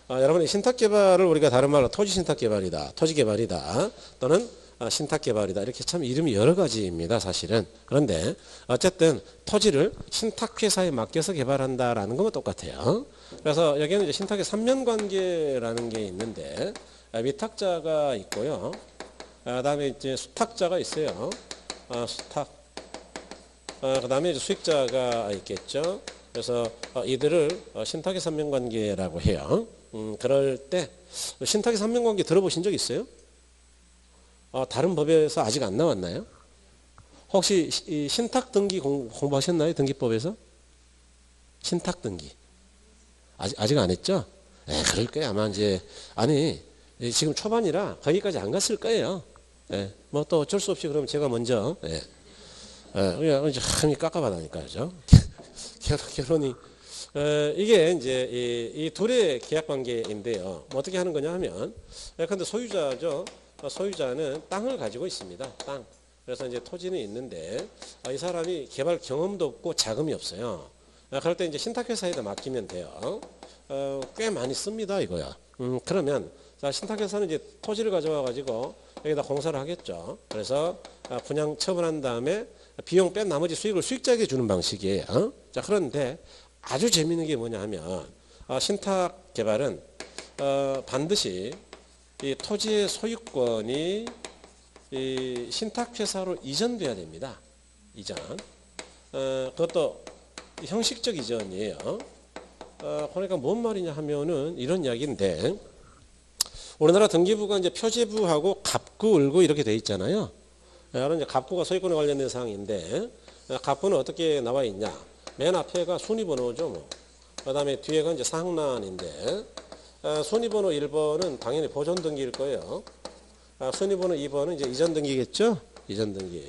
Speaker 1: 여러분이 신탁 개발을 우리가 다른 말로 토지 신탁 개발이다, 토지 개발이다, 또는 신탁 개발이다 이렇게 참 이름이 여러 가지입니다. 사실은. 그런데 어쨌든 토지를 신탁회사에 맡겨서 개발한다라는 것은 똑같아요. 그래서 여기는 이제 신탁의 3면관계라는 게 있는데 위탁자가 있고요. 그다음에 이제 수탁자가 있어요. 수탁. 그다음에 이제 수익자가 있겠죠. 그래서 이들을 신탁의 3면관계라고 해요. 그럴 때 신탁의 3면관계 들어보신 적 있어요? 다른 법에서 아직 안 나왔나요? 혹시 이 신탁 등기 공부하셨나요? 등기법에서? 신탁 등기. 아직 안 했죠? 그럴 거예요. 아마 이제 아니 지금 초반이라 거기까지 안 갔을 거예요. 뭐 또 어쩔 수 없이 그럼 제가 먼저 그냥 이제 한이 깝깝하다니까요. 그죠? 결혼이 이게 이제 이 둘의 계약 관계인데요. 뭐 어떻게 하는 거냐 하면 근데 소유자죠. 소유자는 땅을 가지고 있습니다. 땅. 그래서 이제 토지는 있는데 이 사람이 개발 경험도 없고 자금이 없어요. 그럴 때 이제 신탁회사에다 맡기면 돼요. 꽤 많이 씁니다 이거야. 그러면 자, 신탁회사는 이제 토지를 가져와 가지고 여기다 공사를 하겠죠. 그래서 분양 처분한 다음에 비용 뺀 나머지 수익을 수익자에게 주는 방식이에요. 자, 그런데 아주 재미있는 게 뭐냐 하면 신탁 개발은 반드시 이 토지의 소유권이 이 신탁회사로 이전돼야 됩니다. 이전. 그것도 형식적 이전이에요. 그러니까 뭔 말이냐 하면은 이런 이야기인데 우리나라 등기부가 이제 표제부하고 갑구, 을구 이렇게 돼 있잖아요. 이런 이제 갑구가 소유권에 관련된 사항인데 갑구는 어떻게 나와 있냐? 맨 앞에가 순위번호죠. 뭐. 그다음에 뒤에가 이제 사항란인데 순위번호 1번은 당연히 보존 등기일 거예요. 순위번호 2번은 이제 이전 등기겠죠. 이전 등기.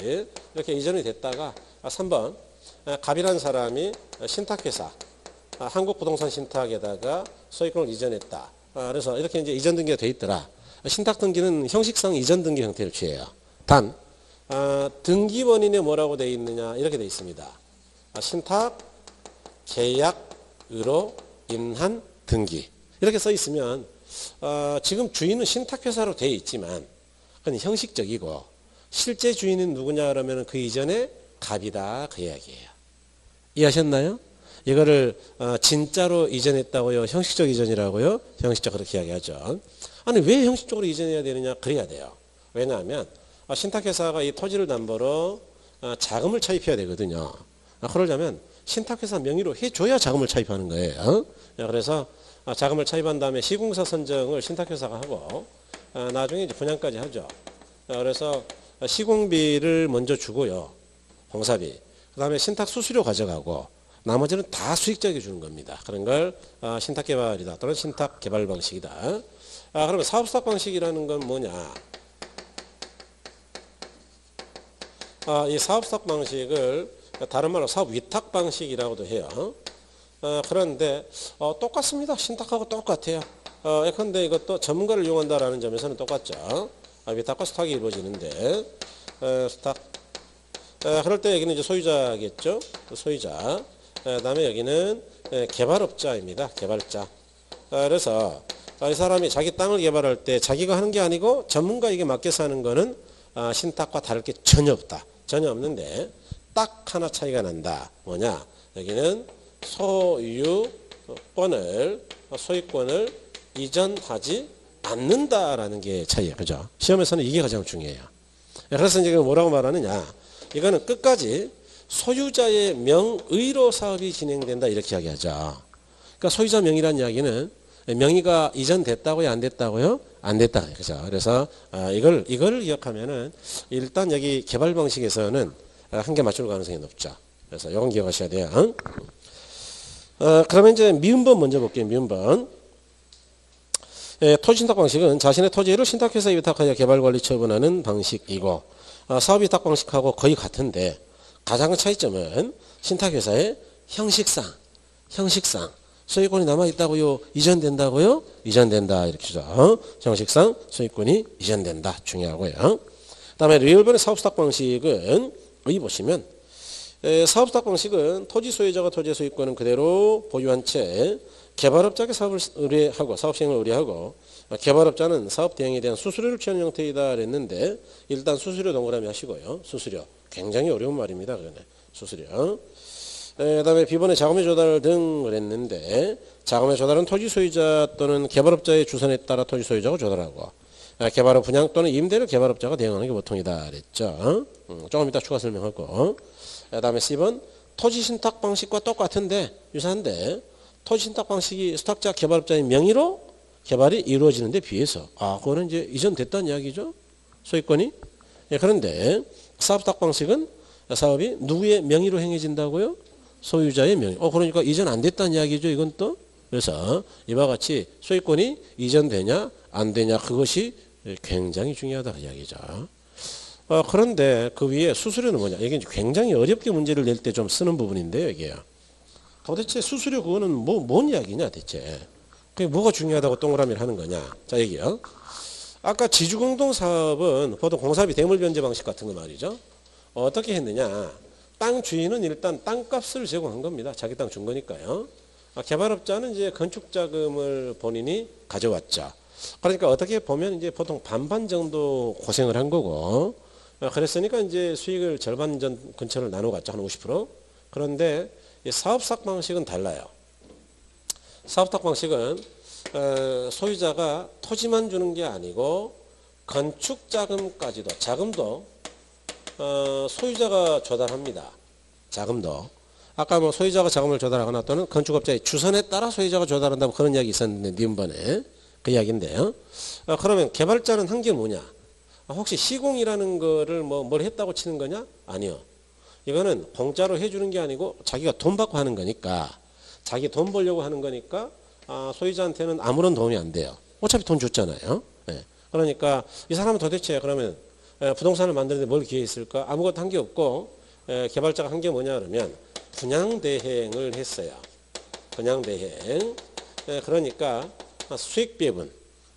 Speaker 1: 이렇게 이전이 됐다가 3번 갑이라는 사람이 신탁회사 한국부동산 신탁에다가 소유권을 이전했다. 그래서 이렇게 이제 이전 등기가 돼 있더라. 신탁 등기는 형식상 이전 등기 형태를 취해요. 단 등기 원인에 뭐라고 돼 있느냐 이렇게 돼 있습니다. 신탁 계약으로 인한 등기 이렇게 써 있으면 지금 주인은 신탁회사로 돼 있지만 그건 형식적이고 실제 주인은 누구냐 그러면 그 이전에 갑이다 그 이야기예요. 이해하셨나요? 이거를 진짜로 이전했다고요? 형식적 이전이라고요? 형식적 그렇게 이야기하죠. 아니 왜 형식적으로 이전해야 되느냐? 그래야 돼요. 왜냐하면 신탁회사가 이 토지를 담보로 자금을 차입해야 되거든요. 그러려면 신탁회사 명의로 해줘야 자금을 차입하는 거예요. 그래서 자금을 차입한 다음에 시공사 선정을 신탁회사가 하고 나중에 이제 분양까지 하죠. 그래서 시공비를 먼저 주고요. 공사비. 그 다음에 신탁 수수료 가져가고 나머지는 다 수익자에게 주는 겁니다. 그런 걸 신탁개발이다 또는 신탁개발 방식이다. 그러면 사업수탁 방식이라는 건 뭐냐? 이 사업수탁 방식을 다른 말로 사업위탁 방식이라고도 해요. 그런데 똑같습니다. 신탁하고 똑같아요. 예컨대 이것도 전문가를 이용한다라는 점에서는 똑같죠. 위탁과 수탁이 이루어지는데 수탁. 그럴 때 여기는 이제 소유자겠죠. 소유자. 그다음에 여기는 개발업자입니다. 개발자. 그래서 이 사람이 자기 땅을 개발할 때 자기가 하는 게 아니고 전문가에게 맡겨서 하는 거는 신탁과 다를 게 전혀 없다. 전혀 없는데 딱 하나 차이가 난다. 뭐냐? 여기는 소유 소유권을 이전하지 않는다라는 게 차이예요. 그죠? 시험에서는 이게 가장 중요해요. 그래서 이제 뭐라고 말하느냐. 이거는 끝까지 소유자의 명의로 사업이 진행된다 이렇게 이야기하죠. 그러니까 소유자 명의라는 이야기는 명의가 이전됐다고요? 안 됐다고요? 안 됐다. 그죠? 그래서 이걸 기억하면은 일단 여기 개발 방식에서는 한 개 맞출 가능성이 높죠. 그래서 이건 기억하셔야 돼요. 그러면 이제 미음번 먼저 볼게요. 미음번. 토지 신탁 방식은 자신의 토지를 신탁회사에 위탁하여 개발관리 처분하는 방식이고 사업 위탁 방식하고 거의 같은데 가장 큰 차이점은 신탁회사의 형식상 소유권이 남아있다고요? 이전된다고요? 이전된다 이렇게 죠. 형식상 소유권이 이전된다 중요하고요. 그 다음에 리얼번의 사업수탁 방식은 여기 보시면 사업 수탁 방식은 토지 소유자가 토지 소유권은 그대로 보유한 채 개발업자에게 사업을 의뢰하고 사업 시행을 의뢰하고 개발업자는 사업 대행에 대한 수수료를 취하는 형태이다 그랬는데 일단 수수료 동그라미 하시고요. 수수료 굉장히 어려운 말입니다. 그러네. 수수료. 그다음에 비번의 자금의 조달 등 그랬는데 자금의 조달은 토지 소유자 또는 개발업자의 주선에 따라 토지 소유자가 조달하고 개발업 분양 또는 임대를 개발업자가 대행하는 게 보통이다 그랬죠. 조금 이따 추가 설명하고 그 다음에 C번 토지 신탁 방식과 똑같은데 유사한데 토지 신탁 방식이 수탁자 개발업자의 명의로 개발이 이루어지는 데 비해서 그거는 이제 이전됐다는 이야기죠. 소유권이. 그런데 사업 수탁 방식은 사업이 누구의 명의로 행해진다고요? 소유자의 명의. 그러니까 이전 안 됐다는 이야기죠. 이건 또. 그래서 이와 같이 소유권이 이전되냐 안 되냐 그것이 굉장히 중요하다 그 이야기죠. 그런데 그 위에 수수료는 뭐냐? 이게 굉장히 어렵게 문제를 낼 때 좀 쓰는 부분인데요. 이게요. 도대체 수수료 그거는 뭔 이야기냐 대체. 그게 뭐가 중요하다고 동그라미를 하는 거냐. 자 여기요. 아까 지주공동 사업은 보통 공사비 대물 변제 방식 같은 거 말이죠. 어떻게 했느냐. 땅 주인은 일단 땅값을 제공한 겁니다. 자기 땅 준 거니까요. 개발업자는 이제 건축 자금을 본인이 가져왔죠. 그러니까 어떻게 보면 이제 보통 반반 정도 고생을 한 거고 그랬으니까 이제 수익을 절반 근처를 나눠갔죠. 한 50%. 그런데 사업수탁 방식은 달라요. 사업수탁 방식은 소유자가 토지만 주는 게 아니고 건축 자금까지도 자금도 소유자가 조달합니다. 자금도. 아까 뭐 소유자가 자금을 조달하거나 또는 건축업자의 주선에 따라 소유자가 조달한다고 그런 이야기 있었는데 니은번에 그 이야기인데요. 그러면 개발자는 한 게 뭐냐? 혹시 시공이라는 거를 뭘 했다고 치는 거냐? 아니요. 이거는 공짜로 해주는 게 아니고 자기가 돈 받고 하는 거니까 자기 돈 벌려고 하는 거니까 소유자한테는 아무런 도움이 안 돼요. 어차피 돈 줬잖아요. 네. 그러니까 이 사람은 도대체 그러면 부동산을 만드는데 뭘 기여했을까? 아무것도 한 게 없고 개발자가 한 게 뭐냐 그러면 분양대행을 했어요. 분양대행. 그러니까 수익 배분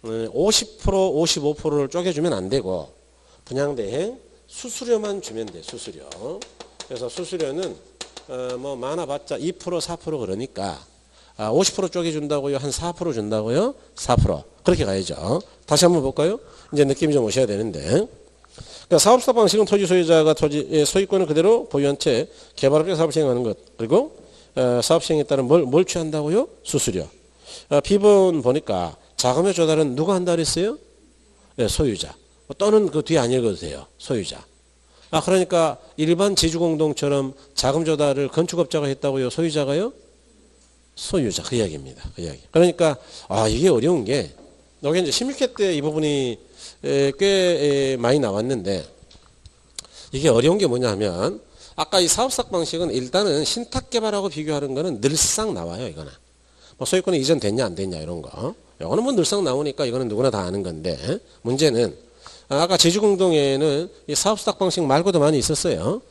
Speaker 1: 50% 55%를 쪼개주면 안 되고 분양대행 수수료만 주면 돼. 수수료. 그래서 수수료는 뭐 많아봤자 2% 4% 그러니까 50% 쪼개준다고요? 한 4% 준다고요? 4% 그렇게 가야죠. 다시 한번 볼까요? 이제 느낌이 좀 오셔야 되는데 그러니까 사업사 방식은 토지 소유자가 토지의 소유권을 그대로 보유한 채 개발업자 사업 시행하는 것 그리고 사업 시행에 따른 뭘 취한다고요? 수수료. B번 보니까 자금의 조달은 누가 한다 그랬어요? 네, 소유자. 또는 그 뒤에 안 읽어도 돼요. 소유자. 그러니까 일반 지주공동처럼 자금 조달을 건축업자가 했다고요? 소유자가요? 소유자. 그 이야기입니다. 그 이야기. 그러니까 이게 어려운 게 여기 이제 16회 때 이 부분이 꽤 많이 나왔는데 이게 어려운 게 뭐냐 하면 아까 이 사업수탁 방식은 일단은 신탁개발하고 비교하는 거는 늘상 나와요. 이거는. 뭐 소유권이 이전됐냐 안 됐냐 이런 거. 이거는 뭐 늘상 나오니까 이거는 누구나 다 아는 건데 문제는 아까 제주공동에는 이 사업수탁 방식 말고도 많이 있었어요.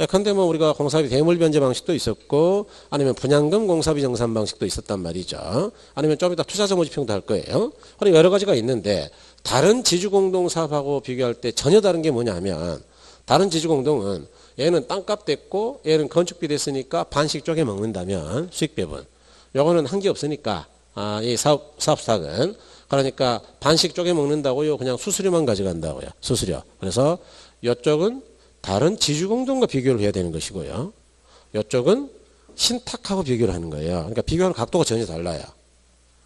Speaker 1: 근데 뭐 우리가 공사비 대물 변제 방식도 있었고 아니면 분양금 공사비 정산 방식도 있었단 말이죠. 아니면 좀 이따 투자자 모집형도 할 거예요. 그런 여러 가지가 있는데 다른 지주공동 사업하고 비교할 때 전혀 다른 게 뭐냐면 다른 지주공동은 얘는 땅값 됐고 얘는 건축비 됐으니까 반씩 쪼개 먹는다면 수익 배분. 요거는 한 게 없으니까 이 사업수탁은 그러니까 반씩 쪼개 먹는다고요. 그냥 수수료만 가져간다고요. 수수료. 그래서 이쪽은 다른 지주공동과 비교를 해야 되는 것이고요. 이쪽은 신탁하고 비교를 하는 거예요. 그러니까 비교하는 각도가 전혀 달라요.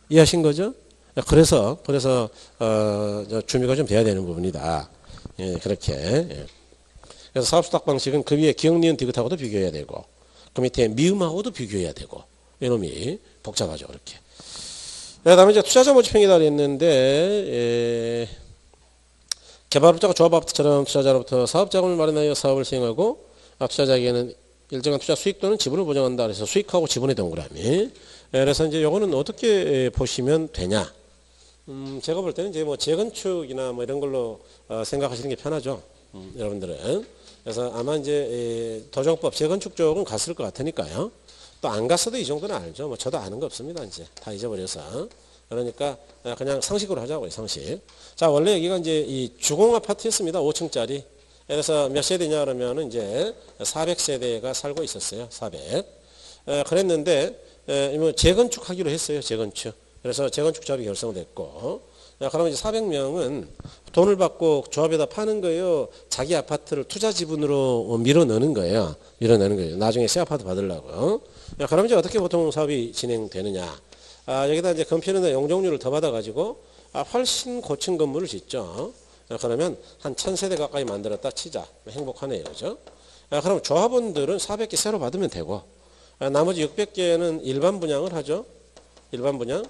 Speaker 1: 이해하신 거죠? 그래서 준비가 좀 돼야 되는 부분이다. 예, 그렇게. 예. 그래서 사업수탁 방식은 그 위에 기억, 니은, 디귿하고도 비교해야 되고, 그 밑에 미음하고도 비교해야 되고, 이놈이 복잡하죠, 그렇게. 그 다음에 이제 투자자 모집행위다 그랬는데, 개발업자가 조합업처럼 투자자로부터 사업자금을 마련하여 사업을 시행하고, 투자자에게는 일정한 투자 수익 또는 지분을 보장한다. 그래서 수익하고 지분의 동그라미. 그래서 이제 요거는 어떻게 보시면 되냐. 제가 볼 때는 이제 뭐 재건축이나 뭐 이런 걸로 생각하시는 게 편하죠. 여러분들은. 그래서 아마 이제 도정법 재건축 쪽은 갔을 것 같으니까요. 또 안 갔어도 이 정도는 알죠. 뭐 저도 아는 거 없습니다. 이제 다 잊어버려서. 그러니까 그냥 상식으로 하자고요. 상식. 자, 원래 여기가 이제 이 주공 아파트였습니다. 5층짜리. 그래서 몇 세대냐 그러면은 이제 400세대가 살고 있었어요. 400. 그랬는데 재건축하기로 했어요. 재건축. 그래서 재건축 조합이 결성됐고, 그러면 이제 400명은 돈을 받고 조합에다 파는 거예요. 자기 아파트를 투자 지분으로 밀어 넣는 거예요. 밀어 넣는 거예요. 나중에 새 아파트 받으려고. 그러면 이제 어떻게 보통 사업이 진행되느냐. 여기다 이제 건폐는 용적률을 더 받아가지고 훨씬 고층 건물을 짓죠. 그러면 한 1000세대 가까이 만들었다 치자. 행복하네요. 그죠? 그럼 조합원들은 400개 새로 받으면 되고, 나머지 600개는 일반 분양을 하죠. 일반 분양.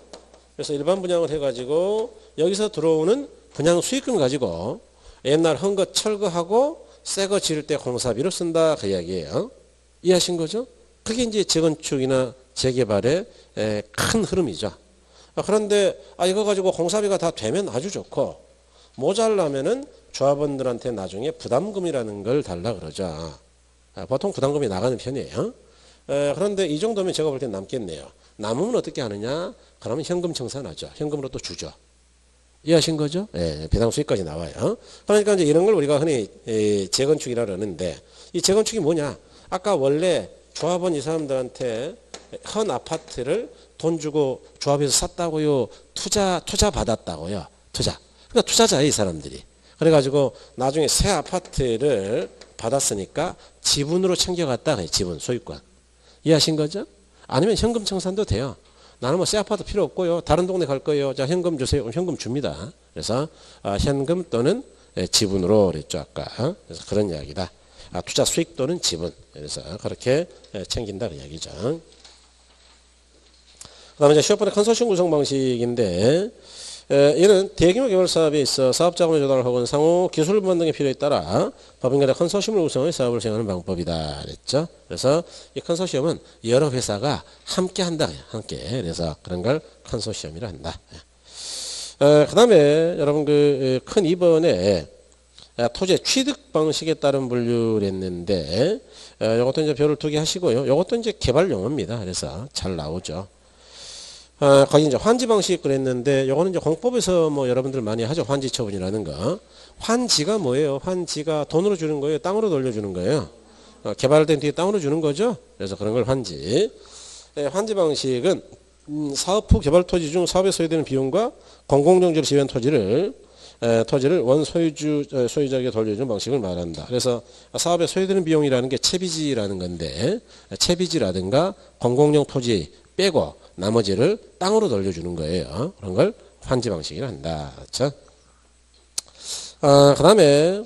Speaker 1: 그래서 일반 분양을 해가지고 여기서 들어오는 분양 수익금 가지고 옛날 헌거 철거하고 새 거 지을 때 공사비로 쓴다. 그 이야기예요. 이해하신 거죠? 그게 이제 재건축이나 재개발의 큰 흐름이죠. 그런데 이거 가지고 공사비가 다 되면 아주 좋고, 모자라면은 조합원들한테 나중에 부담금이라는 걸 달라 그러죠. 보통 부담금이 나가는 편이에요. 그런데 이 정도면 제가 볼 땐 남겠네요. 남으면 어떻게 하느냐? 그러면 현금 청산하죠. 현금으로 또 주죠. 이해하신 거죠? 예, 배당 수익까지 나와요. 그러니까 이제 이런 걸 우리가 흔히 재건축이라 그러는데, 이 재건축이 뭐냐? 아까 원래 조합원 이 사람들한테 헌 아파트를 돈 주고 조합에서 샀다고요? 투자 받았다고요? 투자. 그러니까 투자자예요, 이 사람들이. 그래가지고 나중에 새 아파트를 받았으니까 지분으로 챙겨갔다. 지분, 소유권. 이해하신 거죠? 아니면 현금 청산도 돼요. 나는 뭐 새 아파트 필요 없고요. 다른 동네 갈 거예요. 자, 현금 주세요. 그럼 현금 줍니다. 그래서 현금 또는 지분으로 그랬죠, 아까. 그래서 그런 이야기다. 투자 수익 또는 지분. 그래서 그렇게 챙긴다 그 이야기죠. 그 다음에 이제 슈어폰의 컨소시엄 구성 방식인데, 이는 대규모 개발 사업에 있어 사업 자금의 조달을 혹은 상호 기술 만등의 필요에 따라 법인간의 컨소시엄을 구성해 사업을 진행하는 방법이다 그랬죠. 그래서 이 컨소시엄은 여러 회사가 함께 한다. 함께. 그래서 그런 걸 컨소시엄이라 한다. 그 다음에 여러분 그 큰 2번에 토지의 취득 방식에 따른 분류를 했는데, 이것도 이제 별을 2개 하시고요. 이것도 이제 개발 용어입니다. 그래서 잘 나오죠. 거기 이제 환지 방식 그랬는데, 요거는 이제 공법에서 뭐 여러분들 많이 하죠. 환지 처분이라는 거. 환지가 뭐예요? 환지가 돈으로 주는 거예요? 땅으로 돌려주는 거예요? 개발된 뒤에 땅으로 주는 거죠? 그래서 그런 걸 환지. 환지 방식은 사업 후 개발 토지 중 사업에 소요되는 비용과 공공정지를 지휘한 토지를 원 소유자에게 돌려주는 방식을 말한다. 그래서 사업에 소요되는 비용이라는 게 채비지라는 건데, 채비지라든가 공공용 토지 빼고 나머지를 땅으로 돌려주는 거예요. 그런 걸 환지 방식이라 한다. 그렇죠? 그 다음에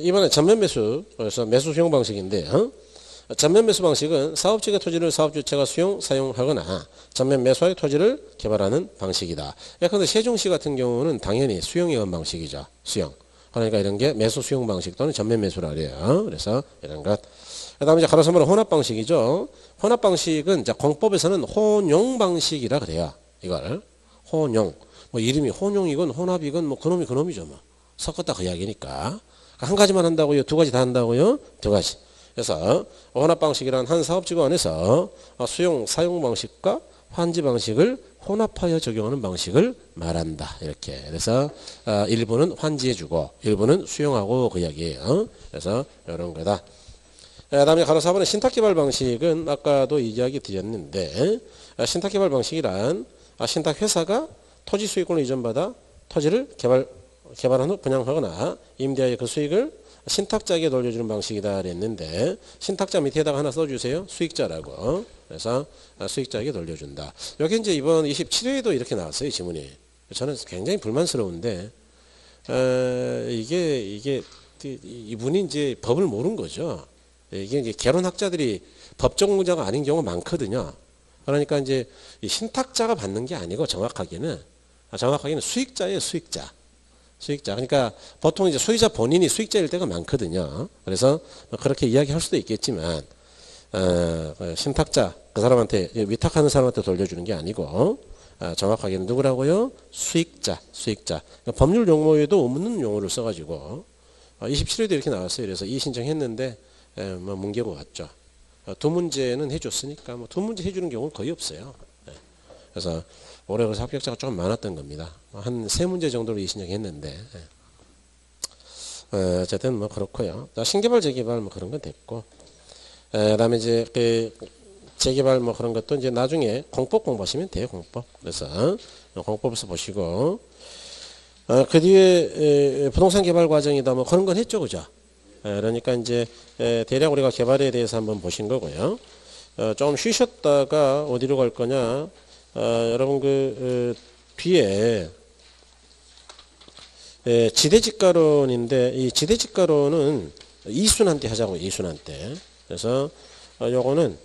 Speaker 1: 이번에 전면 매수, 그래서 매수 수용 방식인데요. 전면 매수 방식은 사업지의 토지를 사업주체가 사용하거나 전면 매수하여 토지를 개발하는 방식이다. 예컨대 세종시 같은 경우는 당연히 수용이원 방식이죠. 수용. 그러니까 이런 게 매수 수용 방식 또는 전면 매수라 그래요. 그래서 이런 것. 그 다음에 이제 가로선으로 혼합 방식이죠. 혼합 방식은 이제 공법에서는 혼용 방식이라 그래요. 이걸. 혼용. 뭐 이름이 혼용이건 혼합이건 뭐 그놈이죠. 뭐. 섞었다 그 이야기니까. 한 가지만 한다고요? 2가지 다 한다고요? 2가지. 그래서 혼합 방식이란 한 사업지구 안에서 수용, 사용 방식과 환지 방식을 혼합하여 적용하는 방식을 말한다. 이렇게. 그래서 일부는 환지해주고 일부는 수용하고 그 이야기예요. 그래서 이런 거다. 그 다음에 가로 4번의 신탁개발 방식은 아까도 이야기 드렸는데, 신탁개발 방식이란 신탁회사가 토지 수익권을 이전받아 토지를 개발한 후 분양하거나 임대하여 그 수익을 신탁자에게 돌려주는 방식이다 그랬는데 신탁자 밑에다가 하나 써주세요. 수익자라고. 그래서 수익자에게 돌려준다. 여기 이제 이번 27회에도 이렇게 나왔어요. 지문이. 저는 굉장히 불만스러운데 이게 이분이 이제 법을 모르는 거죠. 이게 이제 개론학자들이 법적 문제가 아닌 경우가 많거든요. 그러니까 이제 이 신탁자가 받는 게 아니고 정확하게는 수익자예요. 수익자. 그러니까 보통 이제 소유자 본인이 수익자일 때가 많거든요. 그래서 그렇게 이야기할 수도 있겠지만 신탁자 그 사람한테 위탁하는 사람한테 돌려주는 게 아니고 정확하게는 누구라고요? 수익자. 그러니까 법률 용어에도 없는 용어를 써가지고 27회도 이렇게 나왔어요. 그래서 이의신청했는데 뭐 문제가 왔죠. 두 문제는 해줬으니까 뭐 두 문제 해주는 경우는 거의 없어요. 그래서 올해 그래서 합격자가 조금 많았던 겁니다. 한 세 문제 정도로 이의신청했는데 어쨌든 뭐 그렇고요. 신개발 재개발 뭐 그런 건 됐고 그다음에 이제 그 재개발 뭐 그런 것도 이제 나중에 공법 공부하시면 돼요. 공법. 그래서 공법에서 보시고 그 뒤에 부동산 개발 과정이다 뭐 그런 건 했죠, 그죠? 그러니까 이제 대략 우리가 개발에 대해서 한번 보신 거고요. 좀 쉬셨다가 어디로 갈 거냐? 여러분 그 뒤에 지대지가론인데 이 지대지가론은 이순환 때 하자고. 이순환 때. 그래서 요거는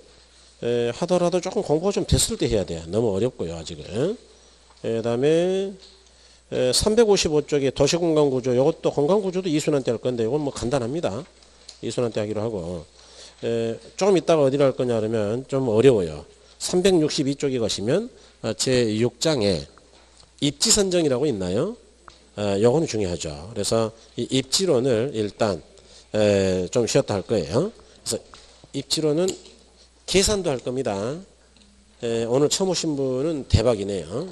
Speaker 1: 하더라도 조금 공부가 좀 됐을 때 해야 돼요. 너무 어렵고요 아직은. 그 다음에 355쪽에 도시공간구조, 이것도 공간구조도 이순환 때 할 건데 이건 뭐 간단합니다. 이순환 때 하기로 하고 조금 이따가 어디로 할 거냐 그러면 좀 어려워요. 362쪽에 가시면 제6장에 입지선정이라고 있나요? 요거는 중요하죠. 그래서 이 입지론을 일단 좀 쉬었다 할 거예요. 그래서 입지론은 계산도 할 겁니다. 오늘 처음 오신 분은 대박이네요.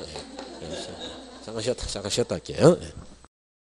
Speaker 1: 잠깐 쉬었다 할게요.